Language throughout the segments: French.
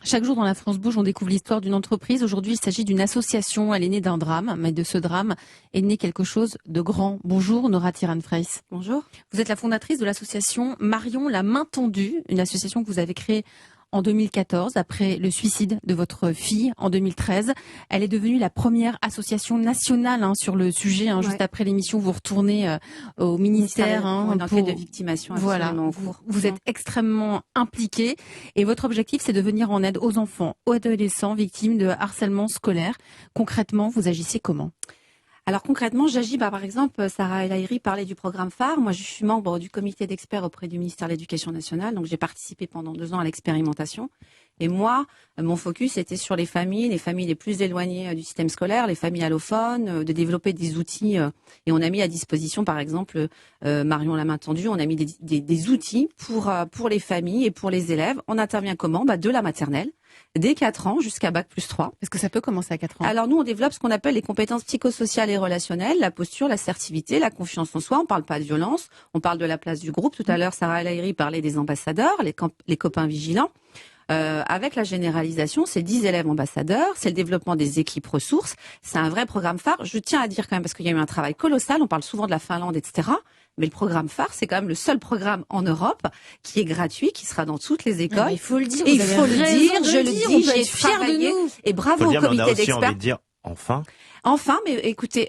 Chaque jour dans La France Bouge, on découvre l'histoire d'une entreprise. Aujourd'hui, il s'agit d'une association. Elle est née d'un drame, mais de ce drame est né quelque chose de grand. Bonjour Nora Tiran-Freis. Bonjour. Vous êtes la fondatrice de l'association Marion la main tendue, une association que vous avez créée en 2014, après le suicide de votre fille en 2013. Elle est devenue la première association nationale sur le sujet. Juste après l'émission, vous retournez au ministère. Une enquête de victimation. Voilà, vous êtes extrêmement impliquée. Et votre objectif, c'est de venir en aide aux enfants, aux adolescents victimes de harcèlement scolaire. Concrètement, vous agissez comment ? Alors concrètement, j'agis, par exemple, Sarah El Haïry parlait du programme phare. Moi, je suis membre du comité d'experts auprès du ministère de l'Éducation nationale. Donc, j'ai participé pendant 2 ans à l'expérimentation. Et moi, mon focus était sur les familles les plus éloignées du système scolaire, les familles allophones, de développer des outils. Et on a mis à disposition, par exemple, Marion la main tendue, on a mis des outils pour les familles et pour les élèves. On intervient comment ? De la maternelle, dès 4 ans jusqu'à Bac+3. Est-ce que ça peut commencer à 4 ans ? Alors nous, on développe ce qu'on appelle les compétences psychosociales et relationnelles, la posture, l'assertivité, la confiance en soi. On parle pas de violence, on parle de la place du groupe. Tout à l'heure, Sarah El Haïry parlait des ambassadeurs, les copains vigilants. Avec la généralisation, c'est 10 élèves ambassadeurs, c'est le développement des équipes ressources, c'est un vrai programme phare. Je tiens à dire quand même, parce qu'il y a eu un travail colossal, on parle souvent de la Finlande, etc., mais le programme phare, c'est quand même le seul programme en Europe qui est gratuit, qui sera dans toutes les écoles. Il faut le dire, et il faut le dire, je le dis, j'ai fiers de nous. Et bravo au comité d'experts. Enfin, mais écoutez,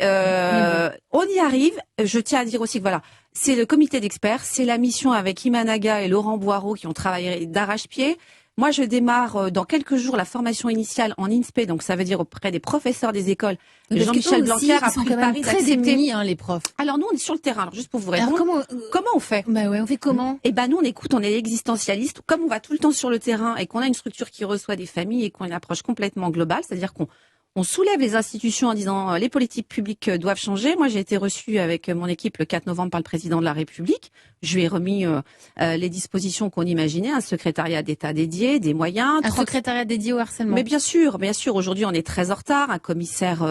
on y arrive. Je tiens à dire aussi que voilà, c'est le comité d'experts, c'est la mission avec Imanaga et Laurent Boireau qui ont travaillé d'arrache-pied. Moi, je démarre dans quelques jours la formation initiale en INSPE, donc ça veut dire auprès des professeurs des écoles. Jean-Michel Blanquer a pris le pari d'accepter. Les profs. Alors nous, on est sur le terrain. Alors juste pour vous répondre, comment on fait ? On fait comment ? Nous, on est existentialiste. Comme on va tout le temps sur le terrain et qu'on a une structure qui reçoit des familles et qu'on a une approche complètement globale, c'est-à-dire qu'on soulève les institutions en disant les politiques publiques doivent changer. Moi, j'ai été reçue avec mon équipe le 4 novembre par le président de la République. Je lui ai remis les dispositions qu'on imaginait, un secrétariat d'État dédié, des moyens. Un secrétariat dédié au harcèlement. Mais bien sûr. Aujourd'hui, on est très en retard. Un commissaire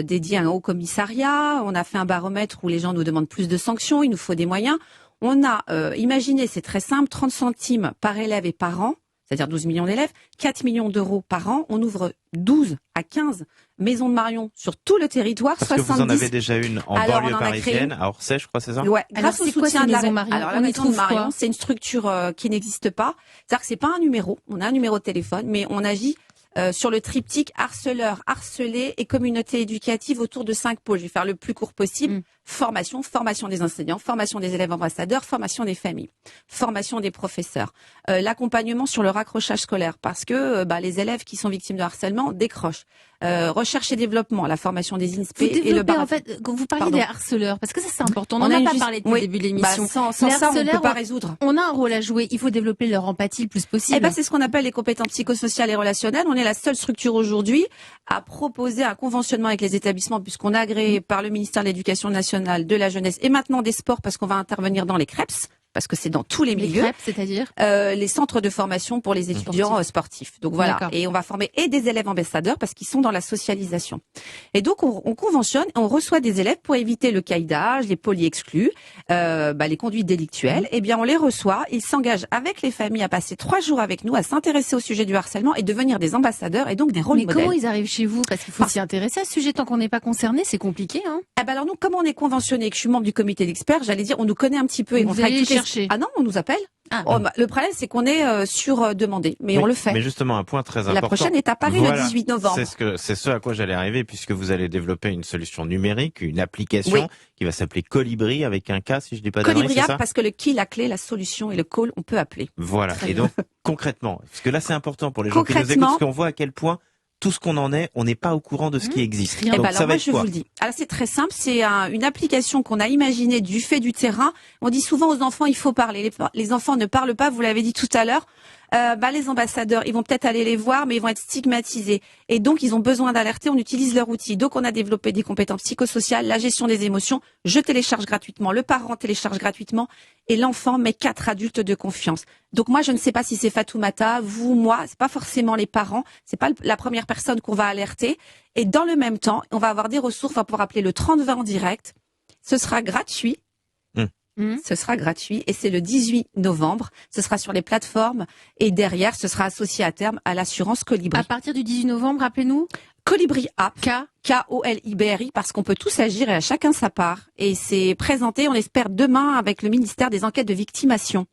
dédié, un haut commissariat. On a fait un baromètre où les gens nous demandent plus de sanctions. Il nous faut des moyens. On a imaginé, c'est très simple, 30 centimes par élève et par an. C'est-à-dire 12 millions d'élèves, 4 millions d'euros par an. On ouvre 12 à 15 maisons de Marion sur tout le territoire. Parce que vous en avez déjà une en banlieue parisienne, à Orsay, je crois, c'est ça ? Ouais, grâce au soutien de la Marion. Alors, la maison de Marion, c'est une structure qui n'existe pas. C'est-à-dire que c'est pas un numéro. On a un numéro de téléphone, mais on agit sur le triptyque harceleur, harcelé et communauté éducative autour de 5 pôles. Je vais faire le plus court possible. Formation des enseignants, formation des élèves ambassadeurs, formation des familles, formation des professeurs, l'accompagnement sur le raccrochage scolaire parce que les élèves qui sont victimes de harcèlement décrochent. Recherche et développement, la formation des INSPE et le en fait, quand vous parlez des harceleurs, parce que ça c'est important, on n'en a pas parlé depuis le début de l'émission. Sans ça, on ne peut pas résoudre. On a un rôle à jouer, il faut développer leur empathie le plus possible. C'est ce qu'on appelle les compétences psychosociales et relationnelles. On est la seule structure aujourd'hui à proposer un conventionnement avec les établissements puisqu'on est agréé par le ministère de l'Éducation nationale, de la jeunesse et maintenant des sports parce qu'on va intervenir dans les CREPS. Parce que c'est dans tous les milieux. CREPS, c'est-à-dire les centres de formation pour les étudiants sportifs. Donc voilà. Et on va former et des élèves ambassadeurs parce qu'ils sont dans la socialisation. Et donc on conventionne, on reçoit des élèves pour éviter le caïdage, les poly-exclus, les conduites délictuelles. Eh bien on les reçoit, ils s'engagent avec les familles à passer 3 jours avec nous, à s'intéresser au sujet du harcèlement et devenir des ambassadeurs et donc des rôles modèles. Mais comment ils arrivent chez vous ? Parce qu'il faut s'y intéresser à ce sujet tant qu'on n'est pas concerné, c'est compliqué. Alors nous, comme on est conventionné, que je suis membre du comité d'experts, j'allais dire, on nous connaît un petit peu et on travaille chercher. Ah non, on nous appelle. Le problème, c'est qu'on est demandé, mais on le fait. Mais justement, un point très important. La prochaine est à Paris le 18 novembre. C'est ce à quoi j'allais arriver, puisque vous allez développer une solution numérique, une application qui va s'appeler Colibri avec un K, si je dis pas d'annerie, c'est ça ? Parce que le qui, la clé, la solution et le call, on peut appeler. Voilà. Et donc, concrètement, parce que là, c'est important pour les gens qui nous écoutent, parce qu'on voit à quel point tout ce qu'on en est, on n'est pas au courant de ce qui existe. Donc, alors moi, je vous le dis. Alors c'est très simple, c'est une application qu'on a imaginée du fait du terrain. On dit souvent aux enfants, il faut parler. Les enfants ne parlent pas, vous l'avez dit tout à l'heure. Les ambassadeurs, ils vont peut-être aller les voir, mais ils vont être stigmatisés. Et donc, ils ont besoin d'alerter, on utilise leur outil. Donc, on a développé des compétences psychosociales, la gestion des émotions. Je télécharge gratuitement, le parent télécharge gratuitement, et l'enfant met 4 adultes de confiance. Donc, moi, je ne sais pas si c'est Fatoumata, vous, moi, c'est pas forcément les parents, c'est pas la première personne qu'on va alerter. Et dans le même temps, on va avoir des ressources, on va pouvoir appeler le 3020 en direct. Ce sera gratuit. Ce sera gratuit et c'est le 18 novembre. Ce sera sur les plateformes et derrière, ce sera associé à terme à l'assurance Colibri. À partir du 18 novembre, rappelez-nous. Colibri App. K. Kolibri, parce qu'on peut tous agir et à chacun sa part. Et c'est présenté, on l'espère, demain avec le ministère des Enquêtes de Victimation.